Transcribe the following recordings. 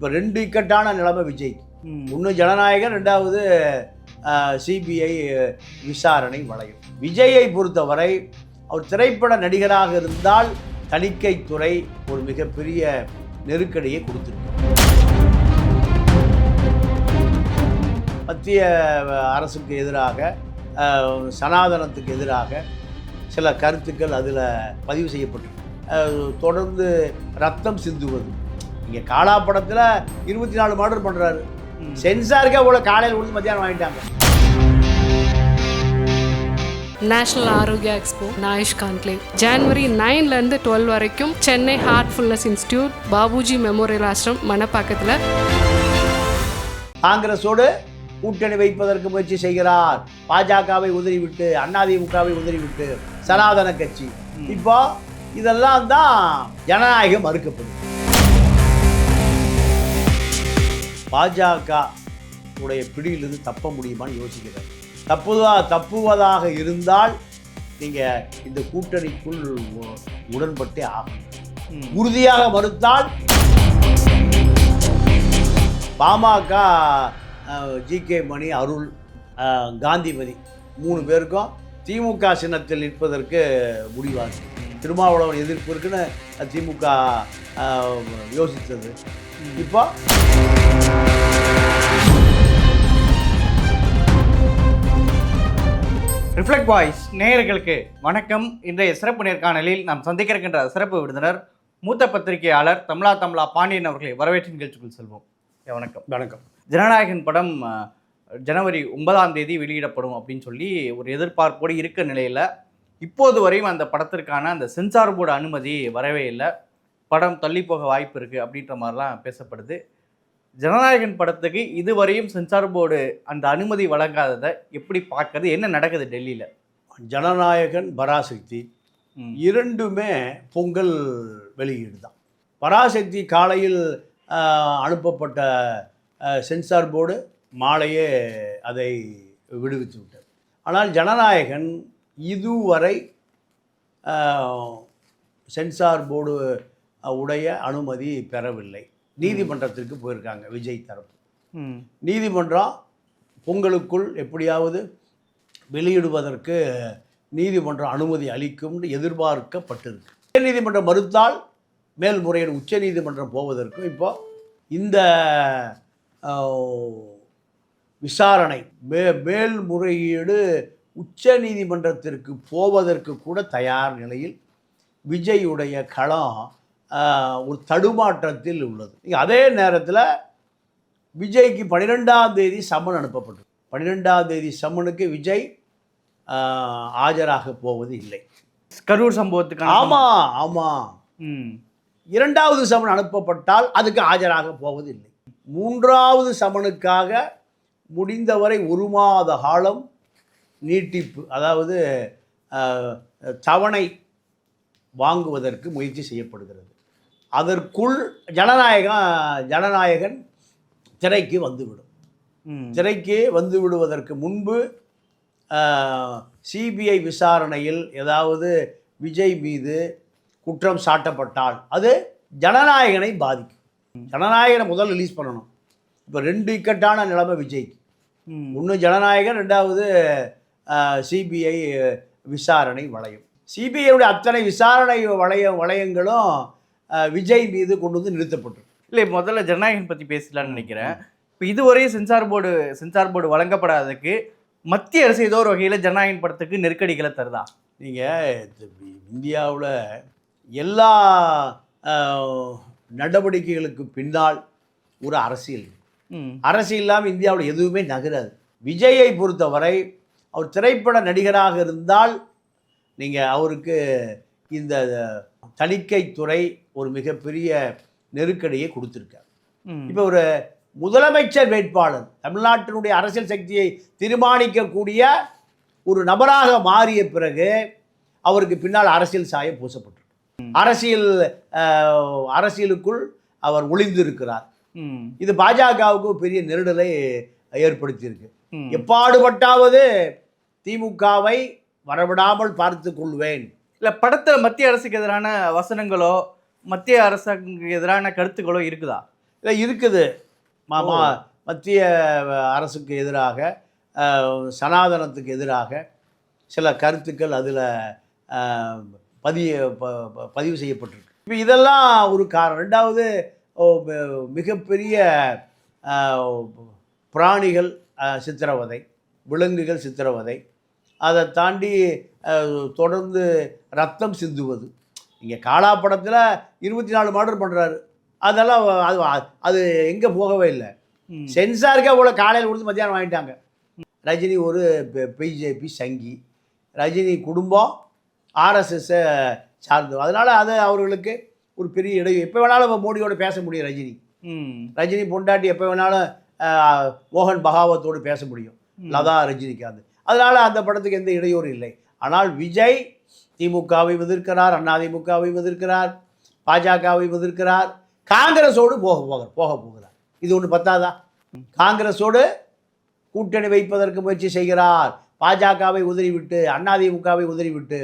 இப்போ 2 இக்கட்டான நிலைமை விஜய்க்கு. ஒன்று ஜனநாயகன், 2வது சிபிஐ விசாரணை வளையும். விஜயை பொறுத்தவரை அவர் திரைப்பட நடிகராக இருந்தால் தணிக்கைத்துறை ஒரு மிகப்பெரிய நெருக்கடியை கொடுத்துருக்கு. மத்திய அரசுக்கு எதிராக, சனாதனத்துக்கு எதிராக சில கருத்துக்கள் அதில் பதிவு செய்யப்பட்டிருக்கு. தொடர்ந்து ரத்தம் சிந்துவது. இங்கே காலா படத்தில் 24 மர்டர் பண்ணுறாரு. சென்சாருக்கு அவ்வளோ காலையில் கொடுத்து மத்தியானம் வாங்கிட்டாங்க. நேஷனல் ஆரோக்கியா எக்ஸ்போ நாயுஷ் கான்க்ளேவ் ஜனவரி 9லேருந்து 12 வரைக்கும் Chennai Heartfulness institute, Babuji memorial ashram, மணப்பாக்கத்தில். காங்கிரஸோடு கூட்டணி வைப்பதற்கு முயற்சி செய்கிறார். பாஜகவை உதறிவிட்டு, அதிமுகவை உதறிவிட்டு, சனாதன கட்சி. இப்போ இதெல்லாம் தான் ஜனநாயகம் மறுக்கப்படும். பாஜக உடைய பிடியிலிருந்து தப்ப முடியுமான்னு யோசிக்கிறார். தப்புவதாக இருந்தால் நீங்கள் இந்த கூட்டணிக்குள் உடன்பட்டே ஆகும். உறுதியாக மறுத்தால் பாமக, ஜி.கே. மணி, அருள், காந்திமதி 3 பேருக்கும் திமுக சின்னத்தில் நிற்பதற்கு முடிவாச்சு. திருமாவளவன் எதிர்ப்பு இருக்குன்னு திமுக யோசித்தது. இப்போ ரிஃப்ளெக்ட் வாய்ஸ் நேயர்களுக்கு வணக்கம். இன்றைய சிறப்பு நேர்காணலில் நாம் சந்திக்கின்ற சிறப்பு விருந்தினர் மூத்த பத்திரிகையாளர் தமிழா பாண்டியன் அவர்களை வரவேற்று நிகழ்ச்சிக்குள் செல்வோம். வணக்கம். வணக்கம். ஜனநாயகன் படம் ஜனவரி 9ஆம் தேதி வெளியிடப்படும் அப்படின்னு சொல்லி ஒரு எதிர்பார்ப்போடு இருக்க நிலையில் இப்போது வரையும் அந்த படத்திற்கான அந்த சென்சார் போர்டு அனுமதி வரவே இல்லை. படம் தள்ளி போக வாய்ப்பு இருக்குது அப்படின்ற மாதிரிலாம் பேசப்படுது. ஜனநாயகன் படத்துக்கு இதுவரையும் சென்சார் போர்டு அந்த அனுமதி வழங்காததை எப்படி பார்க்கறது? என்ன நடக்குது டெல்லியில்? ஜனநாயகன், பராசக்தி இரண்டுமே பொங்கல் வெளியீடு தான். பராசக்தி காலையில் அனுப்பப்பட்ட சென்சார் போர்டு மாலையே அதை விடுவித்து விட்டது. ஆனால் ஜனநாயகன் இதுவரை சென்சார் போர்டு உடைய அனுமதி பெறவில்லை. நீதிமன்றத்திற்கு போயிருக்காங்க விஜய் தரப்பு. நீதிமன்றம் பொங்கலுக்குள் எப்படியாவது வெளியிடுவதற்கு நீதிமன்றம் அனுமதி அளிக்கும் எதிர்பார்க்கப்பட்டிருக்கு. உயர்நீதிமன்றம் மறுத்தால் மேல்முறையீடு உச்ச நீதிமன்றம் போவதற்கும் இப்போ இந்த விசாரணை மேல்முறையீடு உச்ச நீதிமன்றத்திற்கு போவதற்கு கூட தயார் நிலையில் விஜயுடைய களம் ஒரு தடுமாற்றத்தில் உள்ளது. அதே நேரத்தில் விஜய்க்கு 12ஆம் தேதி சம்மன் அனுப்பப்பட்டது. 12ஆம் தேதி சம்மனுக்கு விஜய் ஆஜராக போவது இல்லை. கரூர் சம்பவத்துக்கு. ஆமாம். 2வது சம்மன் அனுப்பப்பட்டால் அதுக்கு ஆஜராக போவது இல்லை. 3வது சம்மனுக்காக முடிந்தவரை 1 மாத காலம் நீட்டிப்பு, அதாவது தவணை வாங்குவதற்கு முயற்சி செய்யப்படுகிறது. அதற்குள் ஜனநாயகன் திரைக்கு வந்துவிடும். திரைக்கு வந்து விடுவதற்கு முன்பு சிபிஐ விசாரணையில் ஏதாவது விஜய் மீது குற்றம் சாட்டப்பட்டால் அது ஜனநாயகனை பாதிக்கும். ஜனநாயகனை முதல் ரிலீஸ் பண்ணணும். இப்போ 2 இக்கட்டான நிலைமை விஜய்க்கு. ஒன்று ஜனநாயகன், 2வது சிபிஐ விசாரணை வளையம். சிபிஐயுடைய அத்தனை விசாரணை வளையங்களும் விஜய் மீது கொண்டு வந்து நிறுத்தப்பட்டிருக்கு. இல்லை, முதல்ல ஜனநாயகன் பற்றி பேசலான்னு நினைக்கிறேன். இப்போ இதுவரையும் சென்சார் போர்டு வழங்கப்படாததுக்கு மத்திய அரசு ஏதோ ஒரு வகையில் ஜனநாயகன் படத்துக்கு நெருக்கடிகளை தருதா? நீங்கள் இந்தியாவில் எல்லா நடவடிக்கைகளுக்கு பின்னால் ஒரு அரசியல் இல்லாமல் இந்தியாவில் எதுவுமே நகராது. விஜயை பொறுத்தவரை அவர் திரைப்பட நடிகராக இருந்தால் நீங்கள் அவருக்கு இந்த தணிக்கைத்துறை ஒரு மிகப்பெரிய நெருக்கடியை கொடுத்துருக்கார். இப்போ ஒரு முதலமைச்சர் வேட்பாளர், தமிழ்நாட்டினுடைய அரசியல் சக்தியை தீர்மானிக்கக்கூடிய ஒரு நபராக மாறிய பிறகு அவருக்கு பின்னால் அரசியல் சாயம் பூசப்பட்டிருக்கு. அரசியலுக்குள் அவர் ஒளிந்திருக்கிறார். இது பாஜகவுக்கு பெரிய நெருடலை ஏற்படுத்தியிருக்கு. எப்பாடுபட்டாவது திமுகவை வரவிடாமல் பார்த்து கொள்வேன். இல்லை, படத்தில் மத்திய அரசுக்கு எதிரான வசனங்களோ மத்திய அரசுக்கு எதிரான கருத்துக்களோ இருக்குதா? இல்லை இருக்குது. மத்திய அரசுக்கு எதிராக சனாதனத்துக்கு எதிராக சில கருத்துக்கள் அதில் பதிவு செய்யப்பட்டிருக்கு. இப்போ இதெல்லாம் ஒரு காரணம். ரெண்டாவது மிகப்பெரிய பிராணிகள் சித்திரவதை, விலங்குகள் சித்திரவதை, அதை தாண்டி தொடர்ந்து ரத்தம் சிந்துவது. இங்கே காலா படத்தில் 24 மர்டர் பண்ணுறாரு. அதெல்லாம் அது எங்கே போகவே இல்லை. சென்சாருக்கே அவ்வளோ காலையில் கொடுத்து மத்தியானம் வாங்கிட்டாங்க. ரஜினி ஒரு பிஜேபி சங்கி, ரஜினி குடும்பம் ஆர்எஸ்எஸ்ஸை சார்ந்து, அதனால் அது அவர்களுக்கு ஒரு பெரிய இடையூறு. எப்போ வேணாலும் மோடியோடு பேச முடியும் ரஜினி. ரஜினி பொண்டாட்டி எப்போ வேணாலும் மோகன் பகாவத்தோடு பேச முடியும், லதா ரஜினிகாந்த். அதனால் அந்த படத்துக்கு எந்த இடையூறு இல்லை. ஆனால் விஜய் திமுகவை எதிர்க்கிறார், அதிமுகவை எதிர்க்கிறார், பாஜகவை எதிர்க்கிறார், காங்கிரஸோடு போக போகிறார். இது ஒன்று பத்தாதா? காங்கிரஸோடு கூட்டணி வைப்பதற்கு முயற்சி செய்கிறார், பாஜகவை உதறிவிட்டு, அதிமுகவை உதறிவிட்டு.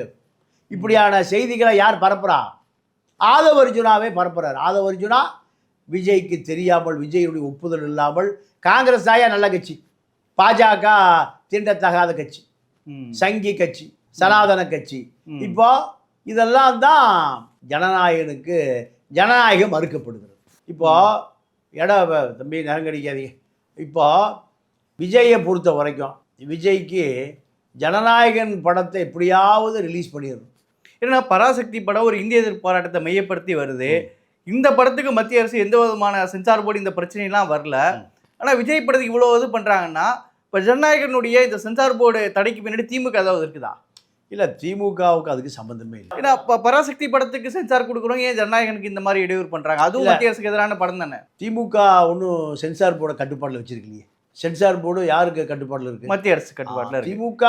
இப்படியான செய்திகளை யார் பரப்புறா? ஆதவ அர்ஜுனாவே பரப்புறார். ஆதவ அர்ஜுனா விஜய்க்கு தெரியாமல், விஜயுடைய ஒப்புதல் இல்லாமல், காங்கிரஸ் தாயா நல்ல கட்சி, பாஜக தீண்டத்தகாத கட்சி, சங்கி கட்சி, சனாதன கட்சி. இப்போ இதெல்லாம் தான் ஜனநாயகம் மறுக்கப்படுகிறது. இப்போ தம்பி நரங்கடிக்காதீங்க. இப்போ விஜயை பொறுத்த வரைக்கும் விஜய்க்கு ஜனநாயகன் படத்தை எப்படியாவது ரிலீஸ் பண்ணிடணும். ஏன்னா பராசக்தி படம் ஒரு இந்திய எதிர்ப்பு போராட்டத்தை மையப்படுத்தி வருது. இந்த படத்துக்கு மத்திய அரசு எந்த விதமான சென்சார் போர்டு இந்த பிரச்சனைலாம் வரல. ஆனால் விஜய் படத்துக்கு இவ்வளோ இது பண்ணுறாங்கன்னா இப்போ ஜனநாயகனுடைய இந்த சென்சார் போர்டு தடைக்கு பின்னாடி திமுக ஏதாவது இருக்குதா? இல்லை, திமுகவுக்கு அதுக்கு சம்மந்தமே இல்லை. ஏன்னா இப்போ பராசக்தி படத்துக்கு சென்சார் கொடுக்குறோம், ஏன் ஜனநாயகனுக்கு இந்த மாதிரி இடையூறு பண்ணுறாங்க? அதுவும் மத்திய அரசுக்கு எதிரான படம் தானே. திமுக ஒன்றும் சென்சார் போர்டை கட்டுப்பாட்டில் வச்சிருக்கலையே. சென்சார் போர்டு யாருக்கு கட்டுப்பாட்டில் இருக்குது? மத்திய அரசு கட்டுப்பாட்டில். திமுக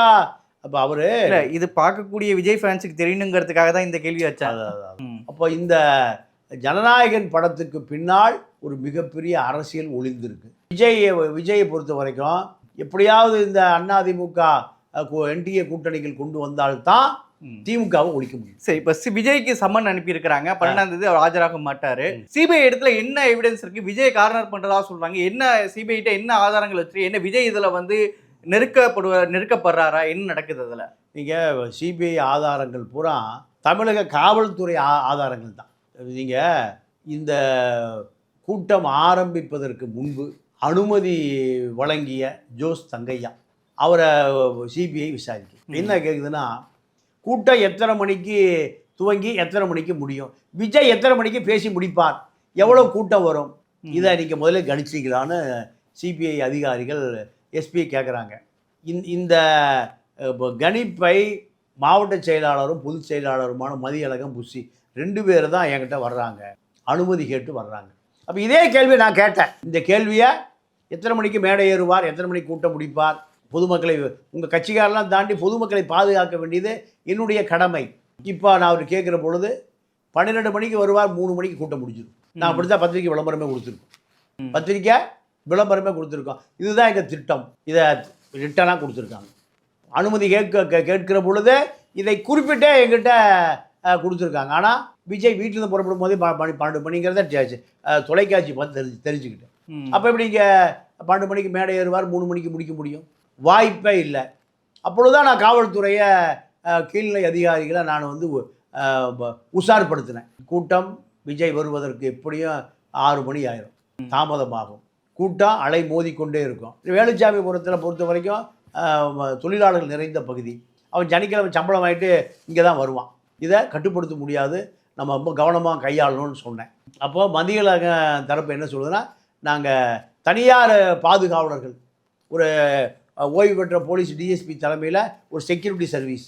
அப்போ அவரு இது பார்க்கக்கூடிய விஜய் ஃபேன்ஸுக்கு தெரியணுங்கிறதுக்காக தான் இந்த கேள்வி வச்சாங்க. அப்போ இந்த ஜனநாயகன் படத்துக்கு பின்னால் ஒரு மிகப்பெரிய அரசியல் ஒளிந்திருக்கு. விஜயை பொறுத்த வரைக்கும் எப்படியாவது இந்த அதிமுக என்டிஏ கூட்டணிகள் கொண்டு வந்தால்தான் திமுகவை ஒழிக்க முடியும். சரி, இப்போ விஜய்க்கு சம்மன் அனுப்பியிருக்கிறாங்க. 12ஆம் தேதி அவர் ஆஜராக மாட்டாரு. சிபிஐ இடத்துல என்ன எவிடன்ஸ் இருக்கு? விஜய் கார்னர் பண்றதா சொல்றாங்க. என்ன சிபிஐட்ட என்ன ஆதாரங்கள் வச்சு, என்ன விஜய் இதுல வந்து நெருக்கப்படுறாரா? என்ன நடக்குது அதில்? நீங்கள் சிபிஐ ஆதாரங்கள் பூரா தமிழக காவல்துறை ஆதாரங்கள் தான். நீங்கள் இந்த கூட்டம் ஆரம்பிப்பதற்கு முன்பு அனுமதி வழங்கிய ஜோஸ் தங்கையா அவரை சிபிஐ விசாரிக்கும். என்ன கேட்குதுன்னா, கூட்டம் எத்தனை மணிக்கு துவங்கி எத்தனை மணிக்கு முடியும், விஜய் எத்தனை மணிக்கு பேசி முடிப்பார், எவ்வளோ கூட்டம் வரும், இதை நீங்கள் முதல்ல கணிச்சிக்கலான்னு சிபிஐ அதிகாரிகள் எஸ்பி கேட்குறாங்க. இந்த கணிப்பை மாவட்ட செயலாளரும் பொதுச் செயலாளருமான மதியழகன் புஷி 2 பேர் தான் என்கிட்ட வர்றாங்க, அனுமதி கேட்டு வர்றாங்க. அப்போ இதே கேள்வியை நான் கேட்டேன். இந்த கேள்வியை எத்தனை மணிக்கு மேடை ஏறுவார், எத்தனை மணிக்கு கூட்டம் முடிப்பார், பொதுமக்களை உங்கள் கட்சிக்காரெல்லாம் தாண்டி பொதுமக்களை பாதுகாக்க வேண்டியது என்னுடைய கடமை. இப்போ நான் அவர் கேட்குற பொழுது 12 மணிக்கு வருவார், 3 மணிக்கு கூட்டம் முடிஞ்சிடும். நான் அப்படி தான் பத்திரிக்கை விளம்பரமே கொடுத்துருக்கோம். பத்திரிக்கை விளம்பரமே கொடுத்துருக்கோம். இதுதான் எங்கள் திட்டம். இதை ரிட்டனாக கொடுத்துருக்காங்க. அனுமதி கேட்கிற பொழுது இதை குறிப்பிட்டே எங்கிட்ட கொடுத்துருக்காங்க. ஆனால் விஜய் வீட்டிலேருந்து புறப்படும் போதே 12 மணிங்கிறத தொலைக்காட்சி பார்த்து தெரிஞ்சுக்கிட்டேன். அப்போ எப்படி இங்கே 12 மணிக்கு மேடை ஏறுவார், 3 மணிக்கு முடிக்க முடியும்? வாய்ப்பே இல்லை. அப்பொழுதுதான் நான் காவல்துறையை கீழ்நிலை அதிகாரிகளை நான் வந்து உஷார்படுத்தினேன். கூட்டம் விஜய் வருவதற்கு எப்படியும் 6 மணி ஆயிரும், தாமதமாகும். கூட்டம் அலை மோதிக்கொண்டே இருக்கும். வேலுச்சாமிபுரத்தில் பொறுத்த வரைக்கும் தொழிலாளர்கள் நிறைந்த பகுதி. அவன் சனிக்கிழமை சம்பளம் வாங்கிட்டு இங்கே தான் வருவான். இதை கட்டுப்படுத்த முடியாது, நம்ம ரொம்ப கவனமாக கையாளணும்னு சொன்னேன். அப்போது மதியழகன் தரப்பு என்ன சொல்லுதுன்னா, நாங்கள் தனியார் பாதுகாவலர்கள் ஒரு ஓய்வு பெற்ற போலீஸ் டிஎஸ்பி தலைமையில் ஒரு செக்யூரிட்டி சர்வீஸ்,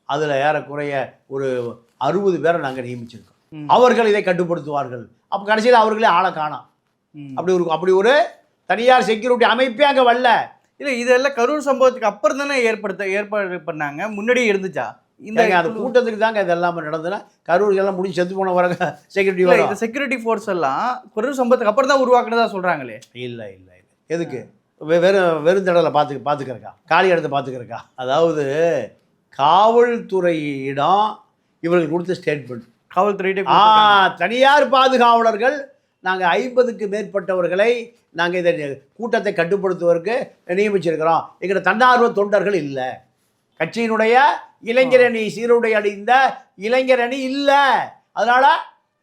அதில் ஏறக்குறைய ஒரு 60 பேரை நாங்கள் நியமிச்சிருக்கோம். அவர்கள் இதை கட்டுப்படுத்துவார்கள். அப்போ கடைசியில் அவர்களே ஆளை காணோம். அப்படி ஒரு தனியார் செக்யூரிட்டி அமைப்பே அங்கே வரல. இல்லை, இதெல்லாம் கரூர் சம்பவத்துக்கு அப்புறம் தானே ஏற்பாடு பண்ணாங்க, முன்னாடியே இருந்துச்சா? இந்த அந்த கூட்டத்துக்கு தாங்க இதெல்லாம் நடந்ததுன்னா, கரூர் எல்லாம் முடிஞ்சு செத்து போன வர செக்யூரிட்டி வர இந்த செக்யூரிட்டி ஃபோர்ஸ் எல்லாம் கரூர் சம்பவத்துக்கு அப்புறம் தான் உருவாக்குனதா சொல்கிறாங்களே. இல்லை, எதுக்கு? வெறும் தடலை பார்த்துக்கிறக்கா, காலி இடத்தை பார்த்துக்கிறக்கா? அதாவது காவல்துறையிடம் இவர்கள் கொடுத்த ஸ்டேட்மெண்ட், காவல்துறையிட்ட தனியார் பாதுகாவலர்கள் நாங்கள் 50க்கு மேற்பட்டவர்களை நாங்கள் இதை கூட்டத்தை கட்டுப்படுத்துவதற்கு நியமிச்சிருக்கிறோம். எங்கிட்ட தன்னார்வ தொண்டர்கள் இல்லை. கட்சியினுடைய இளைஞரணி சீருடை அடைந்த இளைஞரணி இல்லை. அதனால்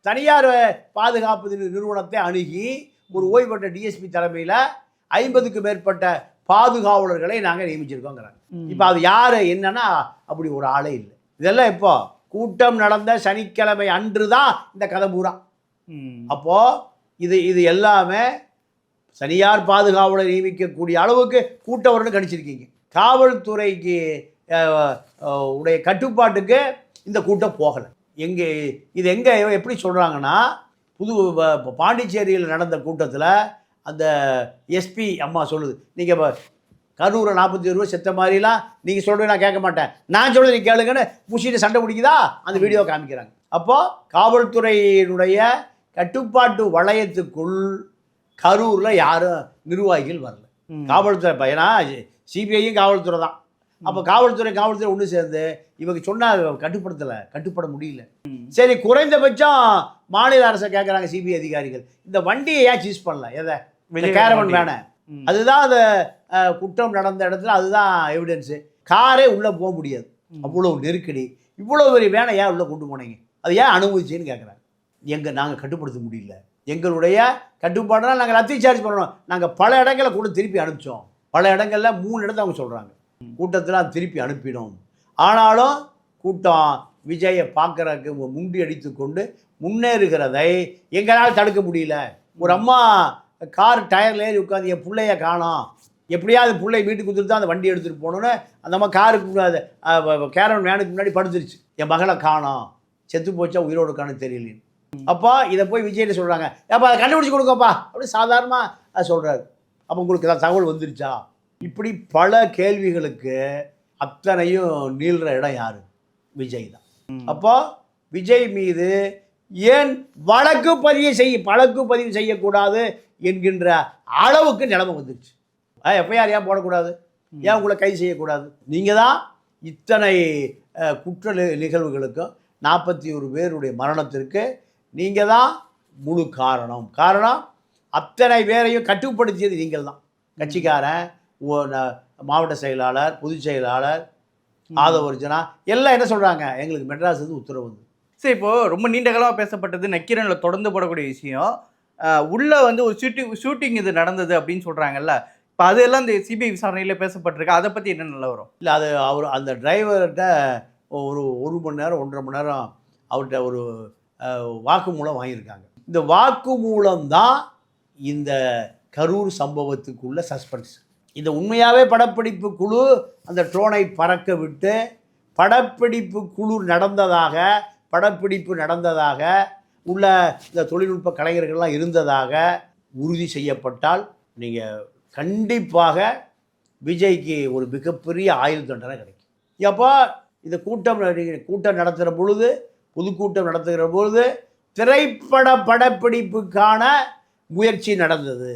தனியார் பாதுகாப்பு நிறுவனத்தை அணுகி ஒரு ஓய்வு பெற்ற டிஎஸ்பி தலைமையில் 50க்கு மேற்பட்ட பாதுகாவலர்களை நாங்கள் நியமிச்சிருக்கோங்கிறாங்க. இப்போ அது யார் என்னன்னா அப்படி ஒரு ஆளே இல்லை. இதெல்லாம் இப்போ கூட்டம் நடந்த சனிக்கிழமை அன்று தான் இந்த கதை பூரா. அப்போது இது எல்லாமே தனியார் பாதுகாவலர் நியமிக்கக்கூடிய அளவுக்கு கூட்டம் வரும்னு கணிச்சிருக்கீங்க. காவல்துறைக்கு உடைய கட்டுப்பாட்டுக்கு இந்த கூட்டம் போகலை. இது எங்கே எப்படி சொல்கிறாங்கன்னா, பாண்டிச்சேரியில் நடந்த கூட்டத்தில் அந்த எஸ்பி அம்மா சொல்லுது, நீங்கள் இப்போ கரூரை 47 ரூபா செத்த மாதிரிலாம் நீங்கள் சொல்கிறது நான் கேட்க மாட்டேன், நான் சொல்கிறது நீ கேளுங்கன்னு புஷிட்டு சண்டை பிடிக்குதா, அந்த வீடியோ காமிக்கிறாங்க. அப்போது காவல்துறையினுடைய கட்டுப்பாட்டு வளையத்துக்குள் கரூரில் யாரும் நிர்வாகிகள் வரல. காவல்துறை ஏன்னா சிபிஐயும் காவல்துறை தான். அப்போ காவல்துறை ஒன்று சேர்ந்து இவங்க சொன்னால் கட்டுப்பட முடியல. சரி, குறைந்தபட்சம் மாநில அரசை கேட்குறாங்க சிபிஐ அதிகாரிகள், இந்த வண்டியை ஏன் சீஸ் பண்ணல, எதை கேரவன் வேணாம், அதுதான் அந்த குற்றம் நடந்த இடத்துல அதுதான் எவிடன்ஸு. காரே உள்ளே போக முடியாது, அவ்வளோ நெருக்கடி. இவ்வளோ பெரிய வேனை ஏன் உள்ளே கொண்டு போனீங்க, அது ஏன் அனுமதிச்சின்னு கேட்குறாங்க. நாங்கள் கட்டுப்படுத்த முடியல, எங்களுடைய கட்டுப்பாடுனால் நாங்கள் ரத்து சார்ஜ் பண்ணணும். நாங்கள் பல இடங்களை கூட திருப்பி அனுப்பிச்சோம். பல இடங்களில் 3 இடத்த அவங்க சொல்கிறாங்க கூட்டத்தில் திருப்பி அனுப்பினோம். ஆனாலும் கூட்டம் விஜயை பார்க்குறதுக்கு முண்டி அடித்து கொண்டு முன்னேறுகிறதை எங்களால் தடுக்க முடியல. ஒரு அம்மா கார் டயரில் ஏறி உட்காந்து என் பிள்ளைய காணோம், எப்படியாவது பிள்ளை வீட்டுக்கு கொடுத்துட்டு தான் அந்த வண்டி எடுத்துகிட்டு போகணுன்னு அந்த அம்மா காருக்கு கேரவன் வேனுக்கு முன்னாடி படுத்துருச்சு. என் மகளை காணோம், செத்து போச்சா உயிரோடு காண தெரியலேன்னு. அப்போ இதை போய் விஜய்கிட்ட சொல்கிறாங்க, அப்போ அதை கண்டுபிடிச்சி கொடுங்கப்பா அப்படி சாதாரணமாக சொல்கிறாரு. அப்போ உங்களுக்கு ஏதாவது தகவல் வந்துருச்சா? இப்படி பல கேள்விகளுக்கு அத்தனையும் நீள்ற இடம் யார்? விஜய் தான். அப்போ விஜய் மீது ஏன் வழக்கு பதிவு செய்யக்கூடாது என்கின்ற அளவுக்கு நிலைமை வந்துருச்சு. எஃப்ஐஆர் ஏன் போடக்கூடாது, ஏன் உங்களை கைது செய்யக்கூடாது? நீங்கள் தான் இத்தனை குற்ற நிகழ்வுகளுக்கும் 41 பேருடைய மரணத்திற்கு நீங்கள் தான் முழு காரணம். அத்தனை பேரையும் கட்டுப்படுத்தியது நீங்கள் தான். கட்சிக்காரன், மாவட்ட செயலாளர், பொதுச் செயலாளர், ஆதவர்ஜனா எல்லாம் என்ன சொல்கிறாங்க, எங்களுக்கு மெட்ராஸ் உத்தரவு வந்து. சரி, இப்போது ரொம்ப நீண்ட காலமாக பேசப்பட்டது நக்கீரனில் தொடர்ந்து போடக்கூடிய விஷயம், உள்ளே வந்து ஒரு ஷூட்டிங் இது நடந்தது அப்படின்னு சொல்கிறாங்கல்ல, இப்போ அதெல்லாம் இந்த சிபிஐ விசாரணையில் பேசப்பட்டிருக்கு. அதை பற்றி என்ன நல்லா வரும்? இல்லை, அது அவர் அந்த டிரைவர்கிட்ட ஒரு மணி நேரம் 1.5 மணி நேரம் அவர்கிட்ட ஒரு வாக்குமூலம் வாங்கியிருக்காங்க. இந்த வாக்குமூலம் தான் இந்த கரூர் சம்பவத்துக்குள்ள சஸ்பென்ஸ். இந்த உண்மையாகவே படப்பிடிப்பு குழு அந்த ட்ரோனை பறக்க விட்டு படப்பிடிப்பு நடந்ததாக உள்ள இந்த தொழில்நுட்ப கலைஞர்கள்லாம் இருந்ததாக உறுதி செய்யப்பட்டால் நீங்கள் கண்டிப்பாக விஜய்க்கு ஒரு மிகப்பெரிய ஆயுள் தண்டனை கிடைக்கும். அப்போ இந்த கூட்டம் நடத்துகிற பொழுது, பொதுக்கூட்டம் நடத்துகிற பொழுது திரைப்பட படப்பிடிப்புக்கான முயற்சி நடந்தது.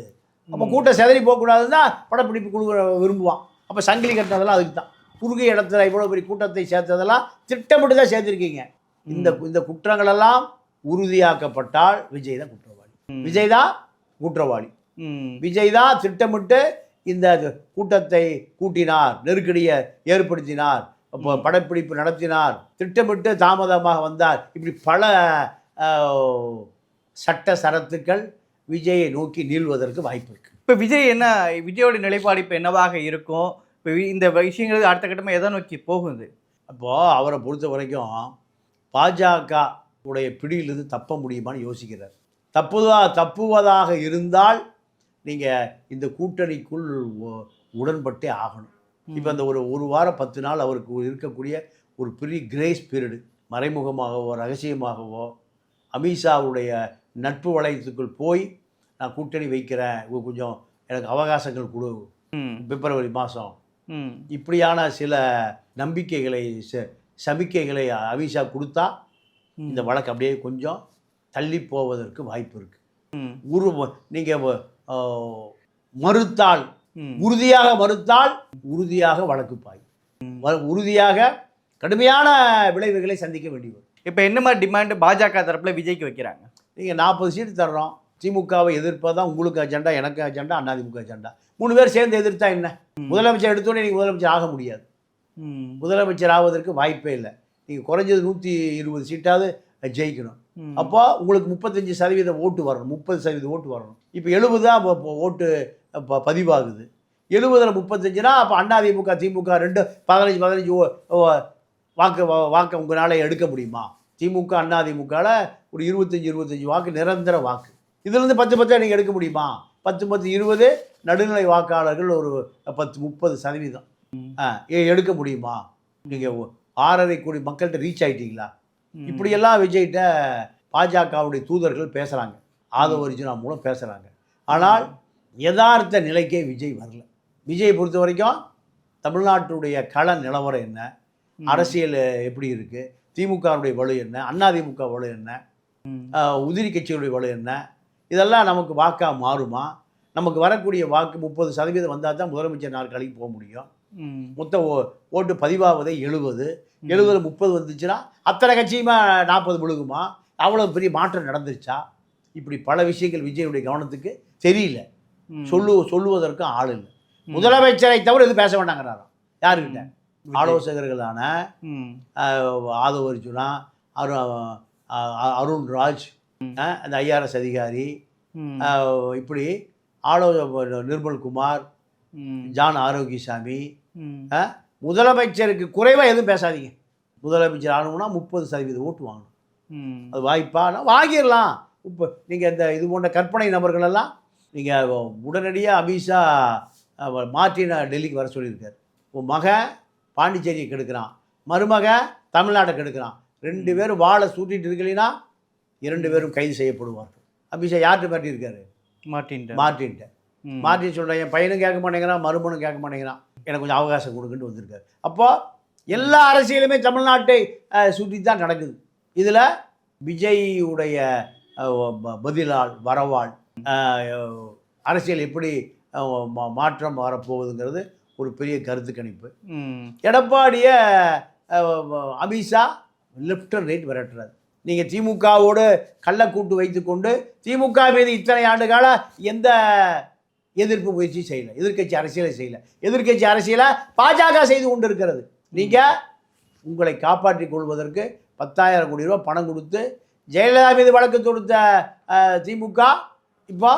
அப்போ கூட்டம் செதறி போகக்கூடாதுன்னு தான் படப்பிடிப்பு குழு விரும்புவான். அப்போ சங்கிலி கட்டினதெல்லாம் அதுக்கு தான். குறுகிய இடத்துல இவ்வளோ பெரிய கூட்டத்தை சேர்த்ததெல்லாம் திட்டமிட்டு தான் சேர்த்துருக்கீங்க. இந்த குற்றங்களெல்லாம் உறுதியாக்கப்பட்டால் விஜய் தான் குற்றவாளி. விஜய் தான் திட்டமிட்டு இந்த கூட்டத்தை கூட்டினார், நெருக்கடியை ஏற்படுத்தினார், படப்பிடிப்பு நடத்தினார், திட்டமிட்டு தாமதமாக வந்தார். இப்படி பல சட்ட சரத்துக்கள் விஜயை நோக்கி நீள்வதற்கு வாய்ப்பு இருக்குது. இப்போ விஜயோட நிலைப்பாடு இப்போ என்னவாக இருக்கும்? இப்போ இந்த விஷயங்கள் அடுத்த கட்டமாக எதை நோக்கி போகுது? அப்போது அவரை பொறுத்த வரைக்கும் பாஜக உடைய பிடியிலிருந்து தப்ப முடியுமான்னு யோசிக்கிறார். தப்புவதாக இருந்தால் நீங்கள் இந்த கூட்டணிக்குள் உடன்பட்டே ஆகணும். இப்போ அந்த ஒரு வாரம் 10 நாள் அவருக்கு இருக்கக்கூடிய ஒரு பெரிய கிரேஸ் பீரியடு, மறைமுகமாகவோ ரகசியமாகவோ அமித்ஷாவுடைய நட்பு வளையத்துக்குள் போய் நான் கூட்டணி வைக்கிறேன், கொஞ்சம் எனக்கு அவகாசங்கள் கொடு, பிப்ரவரி மாதம், இப்படியான சில சமிக்கைகளை அமித்ஷா கொடுத்தா இந்த வழக்கு அப்படியே கொஞ்சம் தள்ளி போவதற்கு வாய்ப்பு இருக்குது. நீங்கள் உறுதியாக வழக்கு உறுதியாக கடுமையான விளைவுகளை சந்திக்க வேண்டி வரும். இப்போ என்ன மாதிரி டிமாண்ட் பாஜக தரப்பில் விஜய்க்கு வைக்கிறாங்க? நீங்கள் 40 சீட்டு தர்றோம், திமுகவை எதிர்ப்பதான் உங்களுக்கு அஜெண்டா, எனக்கு அஜெண்டா, அதிமுக அஜெண்டா. 3 பேர் சேர்ந்து எதிர்த்தா என்ன? முதலமைச்சர் எடுத்தோடனே நீங்கள் முதலமைச்சர் ஆக முடியாது. முதலமைச்சர் ஆவதற்கு வாய்ப்பே இல்லை. நீங்கள் குறைஞ்சது 120 சீட்டாவது ஜெயிக்கணும். அப்போ உங்களுக்கு 35% ஓட்டு வரணும், 30% ஓட்டு வரணும். இப்போ 70 தான் ஓட்டு பதிவாகுது. 70ல் 35னா அப்போ அதிமுக திமுக 2 15 வாக்கு உங்களால் எடுக்க முடியுமா? திமுக அதிமுகவில் ஒரு 25 வாக்கு நிரந்தர வாக்கு. இதுலேருந்து 10 நீங்கள் எடுக்க முடியுமா? 10 20 நடுநிலை வாக்காளர்கள் ஒரு 30% எடுக்க முடியுமா? நீங்கள் 6.5 கோடி மக்கள்கிட்ட ரீச் ஆகிட்டீங்களா? இப்படியெல்லாம் விஜய்கிட்ட பாஜகவுடைய தூதர்கள் பேசுகிறாங்க, ஆதவ அர்ஜுனா மூலம் பேசுகிறாங்க. ஆனால் யதார்த்த நிலைக்கே விஜய் வரல. விஜய் பொறுத்த வரைக்கும் தமிழ்நாட்டுடைய கள நிலவரம் என்ன, அரசியல் எப்படி இருக்குது, திமுகவுடைய வலு என்ன, அதிமுக வலு என்ன, உதிரி கட்சிகளுடைய வலு என்ன, இதெல்லாம் நமக்கு வாக்காக மாறுமா? நமக்கு வரக்கூடிய வாக்கு 30% வந்தால் தான் முதலமைச்சர் நாற்காலிக்கு போக முடியும். மொத்த ஓட்டு பதிவாவதே 70 30 வந்துச்சுன்னா அத்தனை கட்சியுமா 40 விழுகுமா? அவ்வளோ பெரிய மாற்றம் நடந்துருச்சா? இப்படி பல விஷயங்கள் விஜயுடைய கவனத்துக்கு தெரியல. சொல்லுவதற்கும் ஆள் இல்லை. முதலமைச்சரை தவிர இது பேச வேண்டாங்கிறாராம். யாருக்கிட்ட? ஆலோசகர்களான ஆதவ அர்ஜுனா, அருண்ராஜ், அந்த ஐஆர்எஸ் அதிகாரி, இப்படி நிர்மல்குமார், ஜான் ஆரோக்கியசாமி, முதலமைச்சருக்கு குறைவாக எதுவும் பேசாதீங்க. முதலமைச்சர் ஆகணும்னா 30% ஓட்டு வாங்கணும். அது வாய்ப்பானா வாங்கிடலாம். இப்போ நீங்கள் இந்த இது போன்ற கற்பனை நபர்களெல்லாம் நீங்கள் உடனடியாக அமித்ஷா மார்ட்டினை டெல்லிக்கு வர சொல்லியிருக்காரு. உன் மகன் பாண்டிச்சேரியை கெடுக்கிறான், மருமகன் தமிழ்நாட்டை கெடுக்கிறான், 2 பேரும் வாழை சூட்டிட்டு இருக்கலைன்னா 2 பேரும் கைது செய்யப்படுவார்கள். அமித்ஷா யார்கிட்ட மாட்டியிருக்காரு? மார்ட்டின்ட்ட. மார்ட்டின் சொல்கிறேன், என் பையனும் கேட்க மாட்டேங்கிறான், மருமனும் கேட்க மாட்டேங்கிறான், எனக்கு கொஞ்சம் அவகாசம் கொடுக்குன்னு வந்திருக்காரு. அப்போது எல்லா அரசியலுமே தமிழ்நாட்டை சுற்றி தான் நடக்குது. இதில் விஜய்யுடைய பதிலால் வரவால் அரசியல் எப்படி மாற்றம் வரப்போகுதுங்கிறது ஒரு பெரிய கருத்து கணிப்பு. எடப்பாடியை அமித்ஷா லெஃப்ட் அண்ட் ரைட் விரட்டுறாரு. நீங்கள் திமுகவோடு கள்ளக்கூட்டு வைத்துக்கொண்டு திமுக மீது இத்தனை ஆண்டு கால எந்த எதிர்ப்பு முயற்சி செய்யலை, எதிர்க்கட்சி அரசியலை செய்யலை. எதிர்க்கட்சி அரசியலை பாஜக செய்து கொண்டு இருக்கிறது. நீங்கள் உங்களை காப்பாற்றிக் கொள்வதற்கு 10,000 கோடி ரூபா பணம் கொடுத்து ஜெயலலிதா மீது வழக்கு தொடுத்த திமுக இப்போ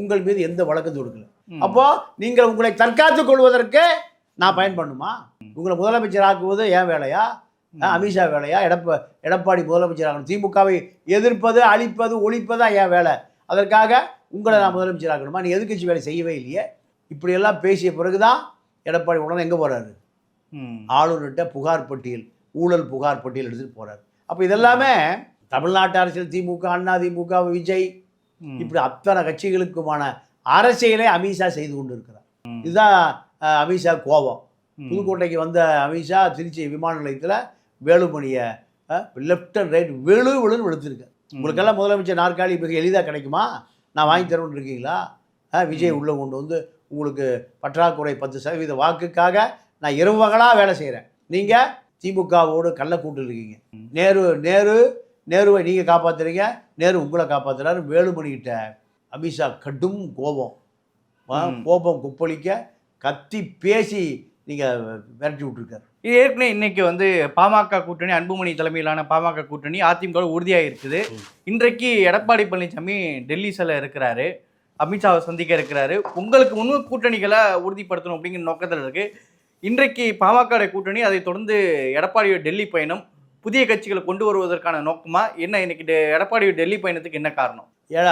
உங்கள் மீது எந்த வழக்கம் தொடுக்கல. அப்போ நீங்கள் உங்களை தற்காத்துக் கொள்வதற்கு நான் பயன்படணுமா? உங்களை முதலமைச்சர் ஆக்குவது ஏன் வேலையா? அமித்ஷா வேலையா? எடப்பாடி முதலமைச்சர் ஆகணும். திமுகவை எதிர்ப்பது, அழிப்பது, ஒழிப்பதா ஏன் வேலை? அதற்காக உங்களை நான் முதலமைச்சர் ஆக்கணுமா? நீ எதிர்க்கட்சி வேலை செய்யவே இல்லையே. இப்படியெல்லாம் பேசிய பிறகுதான் எடப்பாடி உடனே எங்கே போகிறாரு? ஆளுநர்கிட்ட புகார் பட்டியல், ஊழல் புகார் பட்டியல் எடுத்துகிட்டு போகிறார். அப்போ இதெல்லாமே தமிழ்நாட்டு அரசியல் திமுக, அதிமுக, விஜய், இப்படி அத்தனை கட்சிகளுக்குமான அரசியலை அமித்ஷா செய்து கொண்டு இருக்கிறார். இதுதான் அமித்ஷா கோபம். புதுக்கோட்டைக்கு வந்த அமித்ஷா திருச்சி விமான நிலையத்தில் வேலுமணியை லெஃப்ட் அண்ட் ரைட் வெளுன்னு வெளுத்துருக்கார். உங்களுக்கெல்லாம் முதலமைச்சர் நாற்காலி மிக எளிதாக கிடைக்குமா? நான் வாங்கி தருவேன்னு இருக்கீங்களா? விஜய் உள்ளே கொண்டு வந்து உங்களுக்கு பற்றாக்குறை 10% வாக்குக்காக நான் இரவு பகலாக வேலை செய்கிறேன். நீங்கள் திமுகவோடு கள்ளக்கூட்டு இருக்கீங்க. நேருவை நீங்கள் காப்பாற்றுறீங்க, நேரு உங்களை காப்பாற்றுறாரு. வேலுமணிக்கிட்ட அமித்ஷா கடும் கோபம் குப்பளிக்க கத்தி பேசி நீங்கள் விரட்டி விட்டுருக்காரு. இது ஏற்கனவே இன்னைக்கு வந்து பாமக கூட்டணி, அன்புமணி தலைமையிலான பாமக கூட்டணி அதிமுக உறுதியாக இருக்குது. இன்றைக்கு எடப்பாடி பழனிசாமி டெல்லி செல்ல இருக்கிறாரு, அமித்ஷாவை சந்திக்க இருக்கிறாரு. உங்களுக்கு முன் கூட்டணிகளை உறுதிப்படுத்தணும் அப்படிங்கிற நோக்கத்தில் இருக்கு. இன்றைக்கு பாமக கூட்டணி, அதை தொடர்ந்து எடப்பாடியோட டெல்லி பயணம், புதிய கட்சிகளை கொண்டு வருவதற்கான நோக்கமா என்ன? இன்னைக்கு எடப்பாடியோட டெல்லி பயணத்துக்கு என்ன காரணம்?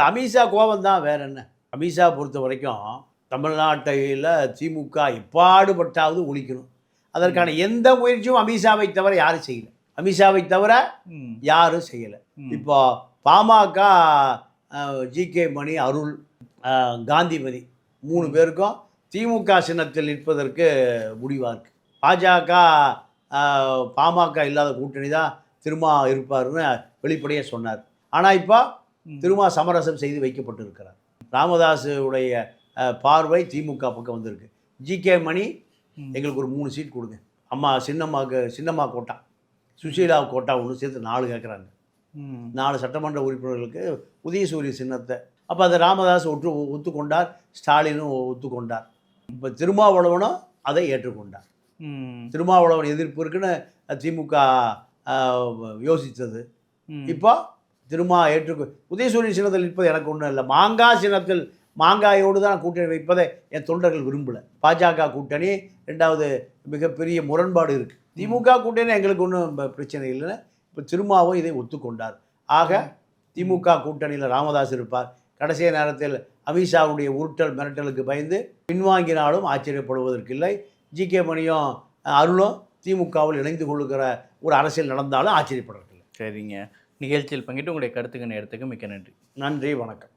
அமித்ஷா கோபம் தான், வேற என்ன? அமித்ஷா பொறுத்த வரைக்கும் தமிழ்நாட்டில் திமுக எப்பாடுபட்டாவது ஒழிக்கணும். அதற்கான எந்த முயற்சியும் அமித்ஷாவை தவிர யாரும் செய்யலை. அமித்ஷாவை தவிர யாரும் செய்யலை. இப்போ பாமக ஜிகே மணி, அருள், காந்திமதி 3 பேருக்கும் திமுக சின்னத்தில் நிற்பதற்கு முடிவாக இருக்குது. பாஜக பாமக இல்லாத கூட்டணி தான் திருமா இருப்பார்னு வெளிப்படையாக சொன்னார். ஆனால் இப்போ திருமா சமரசம் செய்து வைக்கப்பட்டிருக்கிறார். ராமதாஸுடைய பார்வை திமுக பக்கம் வந்திருக்கு. ஜிகே மணி எங்களுக்கு ஒரு 3 சீட் கொடுங்க, அம்மா சின்னம்மா கோட்டா, சுசீலா கோட்டா ஒன்று சேர்த்து 4 கேட்குறாங்க. 4 சட்டமன்ற உறுப்பினர்களுக்கு உதயசூரிய சின்னத்தை அப்போ அதை ராமதாஸ் ஒத்துக்கொண்டார், ஸ்டாலினும் ஒத்துக்கொண்டார். இப்போ திருமாவளவனும் அதை ஏற்றுக்கொண்டார். திருமாவளவன் எதிர்ப்பு இருக்குன்னு திமுக யோசித்தது. இப்போ உதயசூரியன் சின்னத்தில் நிற்பது எனக்கு ஒன்றும் இல்லை. மாங்காய் சின்னத்தில் மாங்காயோடு தான் கூட்டணி வைப்பதை என் தொண்டர்கள் விரும்பலை. பாஜக கூட்டணி 2வது மிகப்பெரிய முரண்பாடு இருக்குது. திமுக கூட்டணி எங்களுக்கு ஒன்றும் பிரச்சனை இல்லைன்னு இப்போ திருமாவும் இதை ஒத்துக்கொண்டார். ஆக திமுக கூட்டணியில் ராமதாஸ் இருப்பார். கடைசி நேரத்தில் அமித்ஷாவுடைய உருட்டல் மிரட்டலுக்கு பயந்து பின்வாங்கினாலும் ஆச்சரியப்படுவதற்கில்லை. ஜி.கே. மணியும் அருளும் திமுகவில் இணைந்து கொள்ளுகிற ஒரு அரசியல் நடந்தாலும் ஆச்சரியப்படுறதில்லை. சரிங்க, நிகழ்ச்சியில் பங்கிட்டு உங்களுடைய கருத்துக்கு நேரத்துக்கு மிக்க நன்றி. நன்றி, வணக்கம்.